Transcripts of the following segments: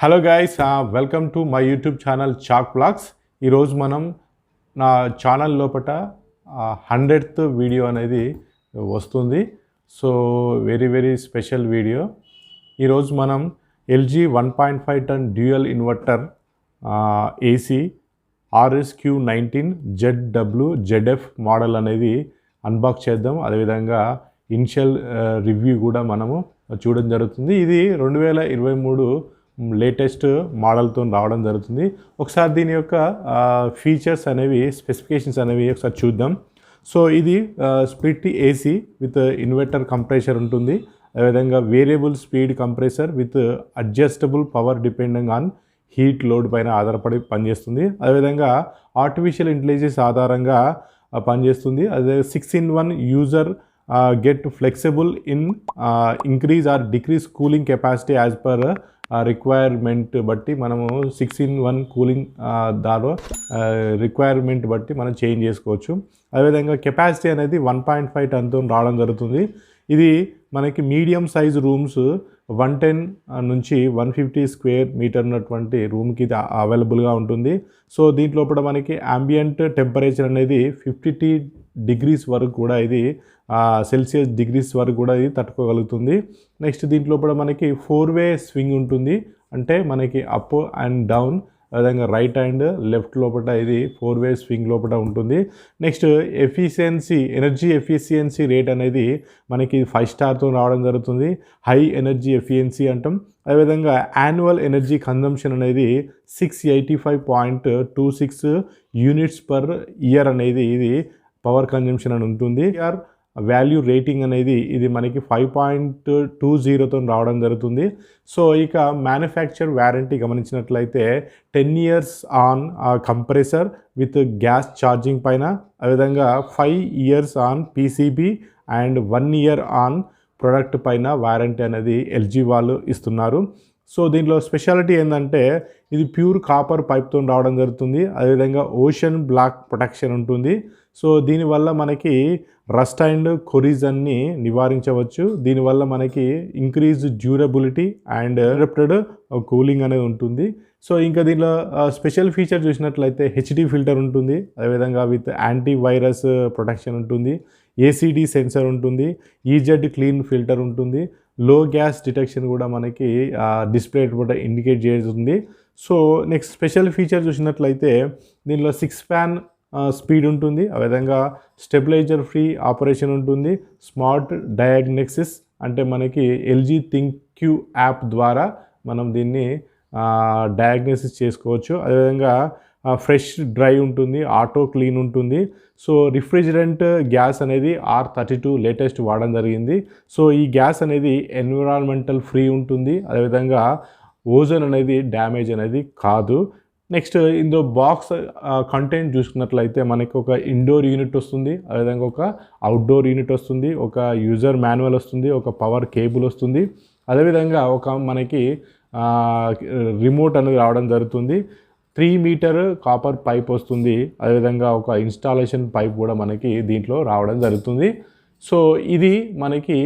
Hello guys, welcome to my YouTube channel chalk blogs. ఈరోజు మనం నా ఛానల్ లోపల 100th వీడియో అనేది వస్తుంది. So very special video. ఈరోజు మనం LG 1.5 ton dual inverter AC RSQ19 ZWZF model అనేది అన్బాక్స్ చేద్దాం. అదేవిధంగా ఇనిషియల్ రివ్యూ కూడా మనము చూడడం జరుగుతుంది. ఇది 2023 లేటెస్ట్ మోడల్తో రావడం జరుగుతుంది. ఒకసారి దీని యొక్క ఫీచర్స్ అనేవి, స్పెసిఫికేషన్స్ అనేవి ఒకసారి చూద్దాం. సో ఇది split AC with inverter compressor ఉంటుంది. అదేవిధంగా variable speed compressor with adjustable power depending on heat load పైన ఆధారపడి పనిచేస్తుంది. అదేవిధంగా ఆర్టిఫిషియల్ ఇంటెలిజెన్స్ ఆధారంగా పనిచేస్తుంది. అదే 6-in-1 user get flexible in increase or decrease cooling capacity as per requirement బట్టి మనము 6-in-1 కూలింగ్ దాలో రిక్వైర్మెంట్ బట్టి మనం చేంజ్ చేసుకోవచ్చు. అదేవిధంగా కెపాసిటీ అనేది 1.5 టన్తో రావడం జరుగుతుంది. ఇది మనకి మీడియం సైజ్ రూమ్స్ 110 నుంచి 150 స్క్వేర్ మీటర్ ఉన్నటువంటి రూమ్కి ఇది అవైలబుల్గా ఉంటుంది. సో దీంట్లోపల మనకి ambient టెంపరేచర్ అనేది 50 డిగ్రీస్ వరకు కూడా ఇది సెల్సియస్ డిగ్రీస్ వరకు కూడా ఇది తట్టుకోగలుగుతుంది. నెక్స్ట్ దీంట్లోపల మనకి 4-way స్వింగ్ ఉంటుంది. అంటే మనకి అప్ అండ్ డౌన్, అదేవిధంగా రైట్ అండ్ లెఫ్ట్ లోపల ఇది 4-way స్వింగ్ లోపల ఉంటుంది. నెక్స్ట్ ఎనర్జీ ఎఫిషియన్సీ రేట్ అనేది మనకి 5 స్టార్తో రావడం జరుగుతుంది. హై ఎనర్జీ ఎఫిషియన్సీ అంటాం. అదేవిధంగా యాన్యువల్ ఎనర్జీ కన్జంప్షన్ అనేది 685.26 యూనిట్స్ పర్ ఇయర్ అనేది ఇది పవర్ కన్జంప్షన్ అని ఉంటుంది. వాల్యూ రేటింగ్ అనేది ఇది మనకి 5.20తో రావడం జరుగుతుంది. సో ఇక మ్యానుఫ్యాక్చర్ వారంటీ గమనించినట్లయితే 10 years on compressor with gas charging పైన, అదేవిధంగా 5 years on PCB and 1 year on product పైన వారంటీ అనేది ఎల్జీ వాళ్ళు ఇస్తున్నారు. సో దీంట్లో స్పెషాలిటీ ఏంటంటే ఇది ప్యూర్ కాపర్ పైప్తో రావడం జరుగుతుంది. అదేవిధంగా ఓషన్ బ్లాక్ ప్రొటెక్షన్ ఉంటుంది. సో దీనివల్ల మనకి రస్ట్ అండ్ కొరిజన్ని నివారించవచ్చు. దీనివల్ల మనకి increase durability and interrupted cooling అనేది ఉంటుంది. సో ఇంకా దీనిలో స్పెషల్ ఫీచర్ చూసినట్లయితే హెచ్డి ఫిల్టర్ ఉంటుంది. అదేవిధంగా విత్ యాంటీ వైరస్ ప్రొటెక్షన్ ఉంటుంది. ఏసీడీ సెన్సర్ ఉంటుంది. ఈజెడ్ క్లీన్ ఫిల్టర్ ఉంటుంది. లో గ్యాస్ డిటెక్షన్ కూడా మనకి డిస్ప్లే కూడా ఇండికేట్ చేస్తుంది. సో నెక్స్ట్ స్పెషల్ ఫీచర్ చూసినట్లయితే దీనిలో 6 fan స్పీడ్ ఉంటుంది. అదేవిధంగా స్టెబిలైజర్ ఫ్రీ ఆపరేషన్ ఉంటుంది. స్మార్ట్ డయాగ్నోసిస్ అంటే మనకి ఎల్జీ థింక్ క్యూ యాప్ ద్వారా మనం దీన్ని డయాగ్నోసిస్ చేసుకోవచ్చు. అదేవిధంగా ఫ్రెష్ డ్రై ఉంటుంది. ఆటో క్లీన్ ఉంటుంది. సో రిఫ్రిజిరెంట్ గ్యాస్ అనేది R32 లేటెస్ట్ వాడడం జరిగింది. సో ఈ గ్యాస్ అనేది ఎన్విరాన్మెంటల్ ఫ్రీ ఉంటుంది. అదేవిధంగా ఓజోన్ అనేది డ్యామేజ్ అనేది కాదు. నెక్స్ట్ ఇందులో బాక్స్ కంటెంట్ చూసుకున్నట్లయితే మనకి ఒక ఇండోర్ యూనిట్ వస్తుంది. అదేవిధంగా ఒక అవుట్డోర్ యూనిట్ వస్తుంది. ఒక యూజర్ మాన్యువల్ వస్తుంది. ఒక పవర్ కేబుల్ వస్తుంది. అదేవిధంగా ఒక మనకి రిమోట్ అనేది రావడం జరుగుతుంది. 3 meter కాపర్ పైప్ వస్తుంది. అదేవిధంగా ఒక ఇన్స్టాలేషన్ పైప్ కూడా మనకి దీంట్లో రావడం జరుగుతుంది. సో ఇది మనకి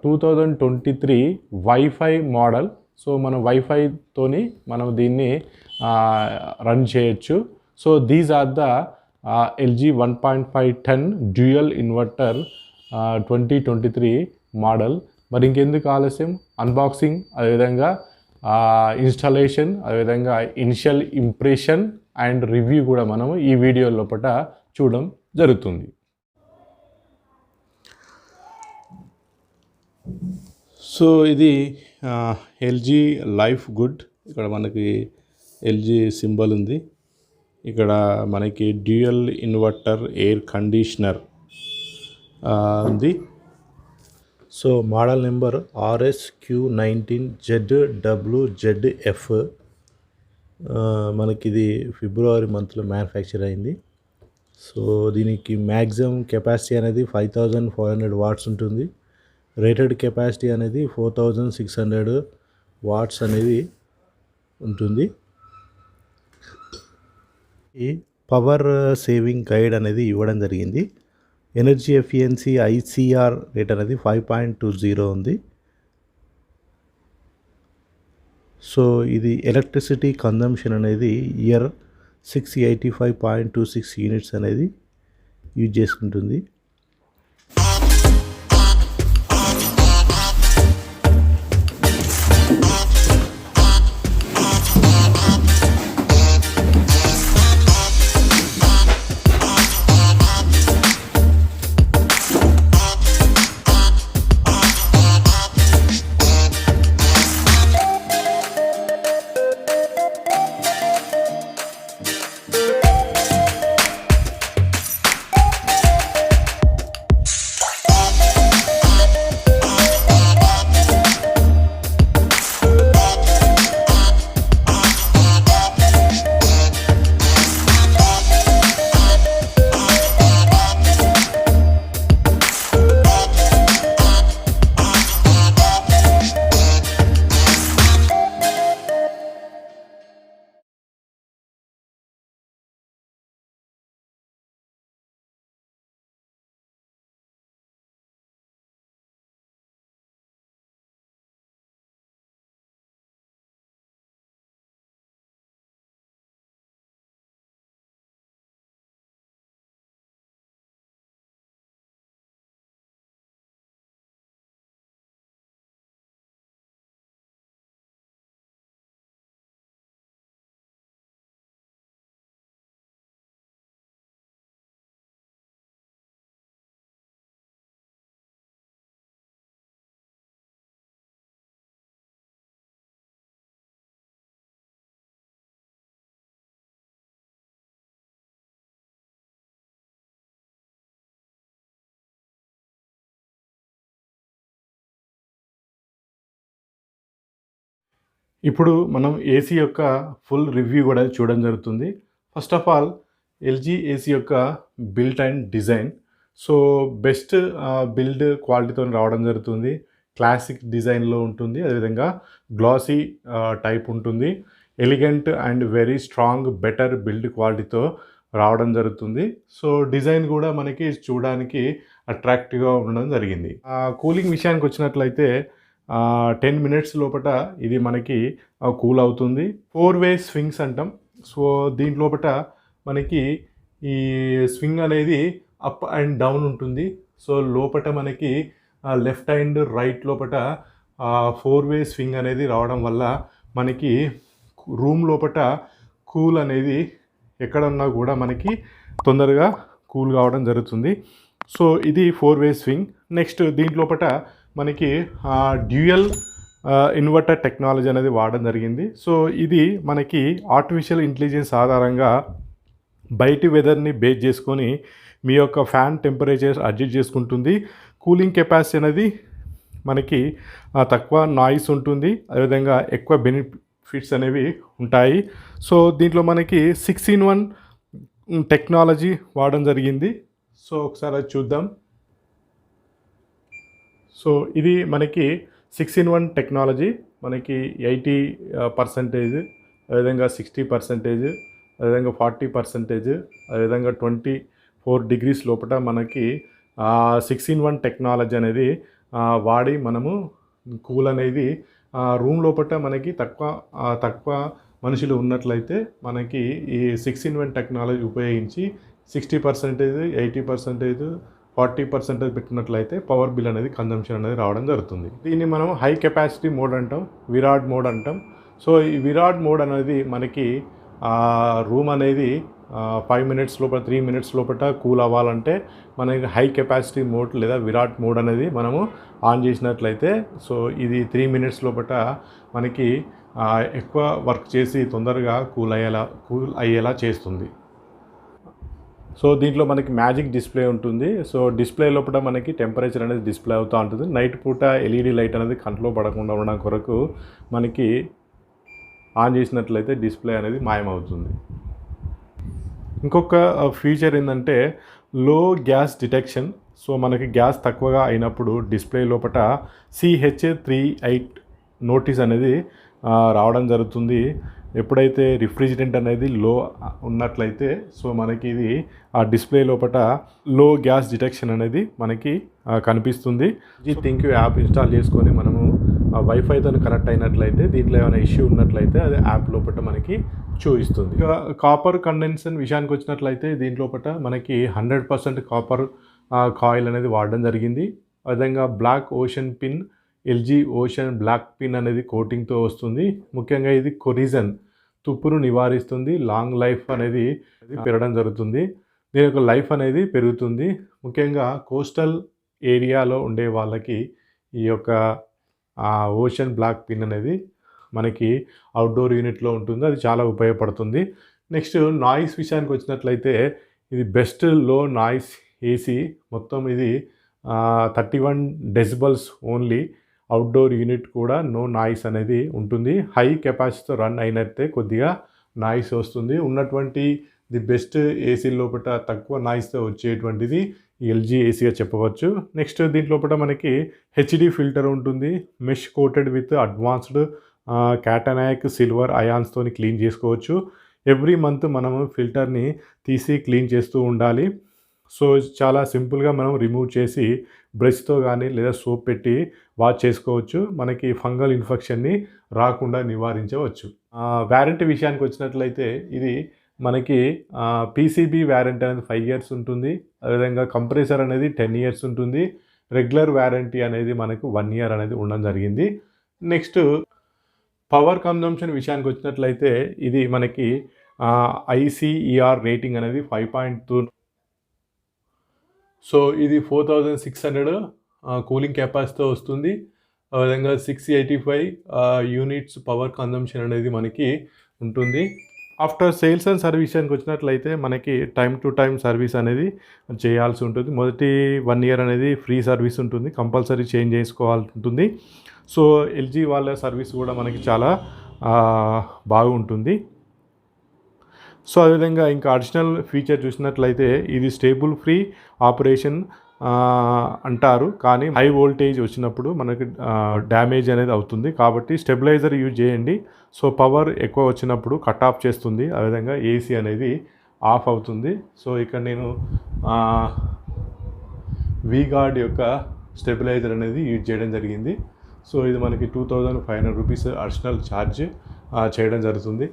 2023 వైఫై మోడల్. సో మనం వైఫైతోని మనం దీన్ని రన్ చేయొచ్చు. So these are the LG 1.5 ton dual inverter 2023 model. మరి ఇంకెందుకు ఆలస్యం, అన్బాక్సింగ్, అదేవిధంగా ఇన్స్టాలేషన్, అదేవిధంగా ఇనిషియల్ ఇంప్రెషన్ అండ్ రివ్యూ కూడా మనము ఈ వీడియో లోపల చూడడం జరుగుతుంది. సో ఇది ఎల్జీ లైఫ్ గుడ్. ఇక్కడ మనకి ఎల్జీ సింబల్ ఉంది. ఇక్కడ మనకి డ్యూయల్ ఇన్వర్టర్ ఎయిర్ కండిషనర్ ఉంది. So model number RSQ19 ZWZF. మనకి ఇది ఫిబ్రవరి మంత్లో మ్యానుఫ్యాక్చర్ అయింది. సో దీనికి మ్యాక్సిమం కెపాసిటీ అనేది 5400 వాట్స్ ఉంటుంది. రేటెడ్ కెపాసిటీ అనేది 4600 వాట్స్ అనేది ఉంటుంది. ఈ పవర్ సేవింగ్ గైడ్ అనేది ఇవ్వడం జరిగింది. ఎనర్జీ ఎఫిషియన్సీ ICR రేట్ అనేది 5.20 ఉంది. సో ఇది ఎలక్ట్రిసిటీ కన్జంప్షన్ అనేది ఇయర్ 685.26 యూనిట్స్ అనేది యూజ్ చేసుకుంటుంది. ఇప్పుడు మనం ఏసీ యొక్క ఫుల్ రివ్యూ కూడా చూడడం జరుగుతుంది. First of all LG AC యొక్క built and design. So best build క్వాలిటీతో రావడం జరుగుతుంది. క్లాసిక్ డిజైన్లో ఉంటుంది. అదేవిధంగా గ్లాసీ టైప్ ఉంటుంది. Elegant and very strong better build క్వాలిటీతో రావడం జరుగుతుంది. సో డిజైన్ కూడా మనకి చూడడానికి అట్రాక్టివ్గా ఉండడం జరిగింది. కూలింగ్ విషయానికి వచ్చినట్లయితే 10 మినిట్స్ లోపల ఇది మనకి కూల్ అవుతుంది. 4 వే స్వింగ్స్ అంటాం. సో దీంట్లోపట మనకి ఈ స్వింగ్ అనేది అప్ అండ్ డౌన్ ఉంటుంది. సో లోపట మనకి లెఫ్ట్ అండ్ రైట్ లోపట 4 వే స్వింగ్ అనేది రావడం వల్ల మనకి రూమ్ లోపట కూల్ అనేది ఎక్కడున్నా కూడా మనకి తొందరగా కూల్ కావడం జరుగుతుంది. సో ఇది 4 వే స్వింగ్. నెక్స్ట్ దీంట్లోపట మనకి డ్యూయల్ ఇన్వర్టర్ టెక్నాలజీ అనేది వాడడం జరిగింది. సో ఇది మనకి ఆర్టిఫిషియల్ ఇంటెలిజెన్స్ ఆధారంగా బయటి వెదర్ని బేస్ చేసుకొని మీ యొక్క ఫ్యాన్ టెంపరేచర్ అడ్జస్ట్ చేసుకుంటుంది. కూలింగ్ కెపాసిటీ అనేది మనకి తక్కువ నాయిస్ ఉంటుంది. అదేవిధంగా ఎక్కువ బెనిఫిట్స్ అనేవి ఉంటాయి. సో దీంట్లో మనకి 6-in-1 టెక్నాలజీ వాడడం జరిగింది. సో ఒకసారి అది చూద్దాం. సో ఇది మనకి 6-in-1 టెక్నాలజీ. మనకి 80%, అదేవిధంగా 60%, అదేవిధంగా 40%, అదేవిధంగా 24 డిగ్రీస్ లోపల మనకి 6-in-1 టెక్నాలజీ అనేది వాడి మనము కూల్ అనేది రూమ్ లోపల మనకి తక్కువ మనుషులు ఉన్నట్లయితే మనకి ఈ 6-in-1 టెక్నాలజీ ఉపయోగించి 60%, 80%, 40% పెట్టినట్లయితే పవర్ బిల్ అనేది కన్జంప్షన్ అనేది రావడం జరుగుతుంది. దీన్ని మనం హై కెపాసిటీ మోడ్ అంటాం, విరాడ్ మోడ్ అంటాం. సో ఈ విరాడ్ మోడ్ అనేది మనకి రూమ్ అనేది 5 మినిట్స్ లోపల 3 మినిట్స్ లోపల కూల్ అవ్వాలంటే మనకి హై కెపాసిటీ మోడ్ లేదా విరాట్ మోడ్ అనేది మనము ఆన్ చేసినట్లయితే సో ఇది 3 మినిట్స్ లోపల మనకి ఎక్కువ వర్క్ చేసి తొందరగా కూల్ అయ్యేలా చేస్తుంది. సో దీంట్లో మనకి మ్యాజిక్ డిస్ప్లే ఉంటుంది. సో డిస్ప్లే లోపల మనకి టెంపరేచర్ అనేది డిస్ప్లే అవుతూ ఉంటుంది. నైట్ పూట ఎల్ఈడి లైట్ అనేది కంట్లో పడకుండా ఉండడం కొరకు మనకి ఆన్ చేసినట్లయితే డిస్ప్లే అనేది మాయమవుతుంది. ఇంకొక ఫీచర్ ఏంటంటే లో గ్యాస్ డిటెక్షన్. సో మనకి గ్యాస్ తక్కువగా అయినప్పుడు డిస్ప్లే లోపల CH38 నోటీస్ అనేది రావడం జరుగుతుంది. ఎప్పుడైతే రిఫ్రిజిరెంట్ అనేది లో ఉన్నట్లయితే సో మనకి ఇది ఆ డిస్ప్లే లోపల లో గ్యాస్ డిటెక్షన్ అనేది మనకి కనిపిస్తుంది. థింక్ యూ యాప్ ఇన్స్టాల్ చేసుకొని మనము వైఫైతో కనెక్ట్ అయినట్లయితే దీంట్లో ఏమైనా ఇష్యూ ఉన్నట్లయితే అది యాప్ లోపల మనకి చూపిస్తుంది. ఇక కాపర్ కండెన్సన్ విషయానికి వచ్చినట్లయితే దీంట్లోపట మనకి 100% కాపర్ కాయిల్ అనేది వాడడం జరిగింది. అదేవిధంగా black ocean fin, LG ocean black fin అనేది కోటింగ్తో వస్తుంది. ముఖ్యంగా ఇది కొరిజన్ తుప్పును నివారిస్తుంది. లాంగ్ లైఫ్ అనేది పెరగడం జరుగుతుంది. దీని యొక్క లైఫ్ అనేది పెరుగుతుంది. ముఖ్యంగా కోస్టల్ ఏరియాలో ఉండే వాళ్ళకి ఈ యొక్క ఓషన్ బ్లాక్ పిన్ అనేది మనకి అవుట్డోర్ యూనిట్లో ఉంటుంది. అది చాలా ఉపయోగపడుతుంది. నెక్స్ట్ నాయిస్ విషయానికి వచ్చినట్లయితే ఇది బెస్ట్ లో నాయిస్ ఏసీ. మొత్తం ఇది 31 డెసిబల్స్ ఓన్లీ. అవుట్డోర్ యూనిట్ కూడా నో నాయిస్ అనేది ఉంటుంది. హై కెపాసిటీతో రన్ అయినట్టే కొద్దిగా నాయిస్ వస్తుంది. ఉన్నటువంటి ది బెస్ట్ ఏసీ లోపల తక్కువ నాయిస్తో వచ్చేటువంటిది ఎల్జీ ఏసీగా చెప్పవచ్చు. నెక్స్ట్ దీంట్లోపల మనకి హెచ్డి ఫిల్టర్ ఉంటుంది. Mesh coated with advanced cationic silver అయాన్స్తో క్లీన్ చేసుకోవచ్చు. ఎవ్రీ మంత్ మనము ఫిల్టర్ని తీసి క్లీన్ చేస్తూ ఉండాలి. సో చాలా సింపుల్గా మనం రిమూవ్ చేసి బ్రష్తో కానీ లేదా సోప్ పెట్టి వాష్ చేసుకోవచ్చు. మనకి ఫంగల్ ఇన్ఫెక్షన్ని రాకుండా నివారించవచ్చు. వ్యారంటీ విషయానికి వచ్చినట్లయితే ఇది మనకి పీసీబీ వ్యారంటీ అనేది 5 years ఉంటుంది. అదేవిధంగా కంప్రెసర్ అనేది 10 years ఉంటుంది. రెగ్యులర్ వ్యారంటీ అనేది మనకు 1 year అనేది ఉండడం జరిగింది. నెక్స్ట్ పవర్ కన్జంప్షన్ విషయానికి వచ్చినట్లయితే ఇది మనకి ఐసీఈఆర్ రేటింగ్ అనేది 5.2. సో ఇది 4600 కూలింగ్ కెపాసిటీతో వస్తుంది. అదేవిధంగా 685 యూనిట్స్ పవర్ కన్జంప్షన్ అనేది మనకి ఉంటుంది. ఆఫ్టర్ సేల్స్ అండ్ సర్వీస్కి వచ్చినట్లయితే మనకి టైం టు టైం సర్వీస్ అనేది చేయాల్సి ఉంటుంది. మొదటి 1 year అనేది ఫ్రీ సర్వీస్ ఉంటుంది. కంపల్సరీ చేంజ్ చేసుకోవాల్సి ఉంటుంది. సో ఎల్జీ వాళ్ళ సర్వీస్ కూడా మనకి చాలా బాగుంటుంది. సో అదేవిధంగా ఇంకా అడిషనల్ ఫీచర్ చూసినట్లయితే ఇది స్టేబుల్ ఫ్రీ ఆపరేషన్ అంటారు. కానీ హై వోల్టేజ్ వచ్చినప్పుడు మనకి డ్యామేజ్ అనేది అవుతుంది. కాబట్టి స్టెబిలైజర్ యూజ్ చేయండి. సో పవర్ ఎక్కువ వచ్చినప్పుడు కట్ ఆఫ్ చేస్తుంది. అదేవిధంగా ఏసీ అనేది ఆఫ్ అవుతుంది. సో ఇక్కడ నేను వీగార్డ్ యొక్క స్టెబిలైజర్ అనేది యూజ్ చేయడం జరిగింది. సో ఇది మనకి 2500 రూపీస్ అడిషనల్ ఛార్జ్ చేయడం జరుగుతుంది.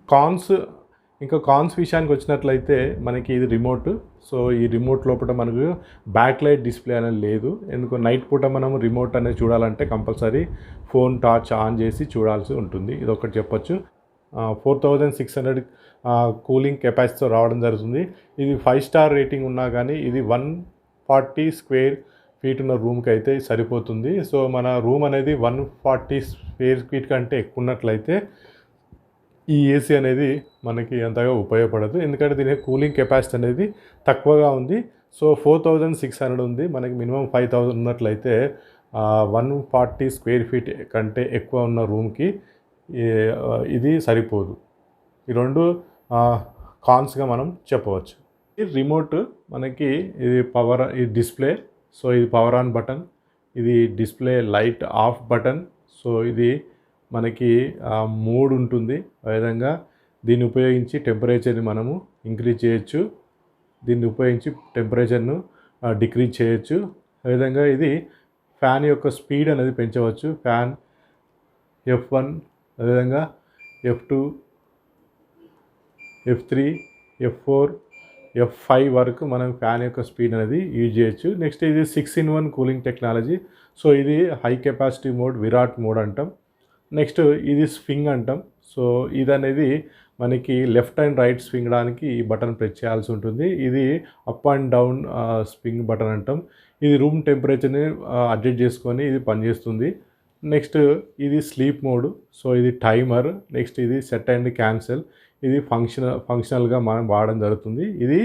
కాన్స్ విషయానికి వచ్చినట్లయితే మనకి ఇది రిమోట్. సో ఈ రిమోట్ లోపల మనకు బ్యాక్ లైట్ డిస్ప్లే అనేది లేదు. ఎందుకు నైట్ పూట మనం రిమోట్ అనేది చూడాలంటే కంపల్సరీ ఫోన్ టార్చ్ ఆన్ చేసి చూడాల్సి ఉంటుంది. ఇది ఒకటి చెప్పొచ్చు. 4600 కూలింగ్ కెపాసిటీతో రావడం జరుగుతుంది. ఇది 5 star రేటింగ్ ఉన్నా కానీ ఇది 140 square feet ఉన్న రూమ్కి అయితే సరిపోతుంది. సో మన రూమ్ అనేది 140 square feet కంటే ఎక్కువ ఉన్నట్లయితే ఈ ఏసీ అనేది మనకి అంతగా ఉపయోగపడదు. ఎందుకంటే దీని కూలింగ్ కెపాసిటీ అనేది తక్కువగా ఉంది. సో 4600 ఉంది. మనకి మినిమం 5000 ఉన్నట్లయితే 140 square feet కంటే ఎక్కువ ఉన్న రూమ్కి ఇది సరిపోదు. ఈ రెండు కాన్స్గా మనం చెప్పవచ్చు. ఈ రిమోట్ మనకి ఇది ఈ డిస్ప్లే. సో ఇది పవర్ ఆన్ బటన్, ఇది display light of button. So ఇది మనకి మోడ్ ఉంటుంది. అదేవిధంగా దీన్ని ఉపయోగించి టెంపరేచర్ని మనము ఇంక్రీజ్ చేయొచ్చు, దీన్ని ఉపయోగించి టెంపరేచర్ను డిక్రీజ్ చేయొచ్చు. అదేవిధంగా ఇది ఫ్యాన్ యొక్క స్పీడ్ అనేది పెంచవచ్చు. ఫ్యాన్ F1, అదేవిధంగా F2, F3, F4, F5 వరకు మనం ఫ్యాన్ యొక్క స్పీడ్ అనేది యూజ్ చేయొచ్చు. నెక్స్ట్ ఇది 6-in-1 కూలింగ్ టెక్నాలజీ. సో ఇది high capacity mode, Virat mode అంటాం. నెక్స్ట్ ఇది స్వింగ్ అంటాం. సో ఇది అనేది మనకి లెఫ్ట్ అండ్ రైట్ స్వింగ్డానికి ఈ బటన్ ప్రెస్ చేయాల్సి ఉంటుంది. ఇది up and down swing button అంటాం. ఇది రూమ్ టెంపరేచర్ని అడ్జస్ట్ చేసుకొని ఇది పనిచేస్తుంది. నెక్స్ట్ ఇది స్లీప్ మోడ్. సో ఇది టైమర్. నెక్స్ట్ ఇది సెట్ అండ్ క్యాన్సిల్. ఇది ఫంక్షనల్గా మనం వాడడం జరుగుతుంది. ఇది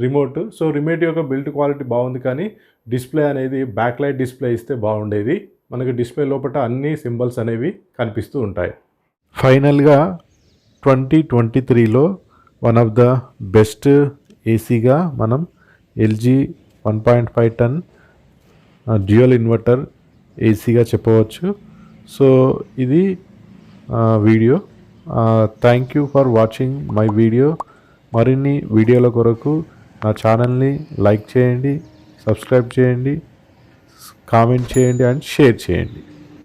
రిమోట్. సో రిమోట్ యొక్క బిల్డ్ క్వాలిటీ బాగుంది, కానీ డిస్ప్లే అనేది బ్యాక్ లైట్ డిస్ప్లే ఇస్తే బాగుండేది. మనకి డిస్ప్లే లోపల అన్ని సింబల్స్ అనేవి కనిపిస్తూ ఉంటాయి. ఫైనల్గా 2023లో వన్ ఆఫ్ ద బెస్ట్ ఏసీగా మనం ఎల్జీ 1.5 ton డ్యూయల్ ఇన్వర్టర్ ఏసీగా చెప్పవచ్చు. సో ఇది video. Thank you for watching my video. మరిన్ని వీడియోల కొరకు నా ఛానల్ని లైక్ చేయండి, సబ్స్క్రైబ్ చేయండి, కామెంట్ చేయండి అండ్ షేర్ చేయండి.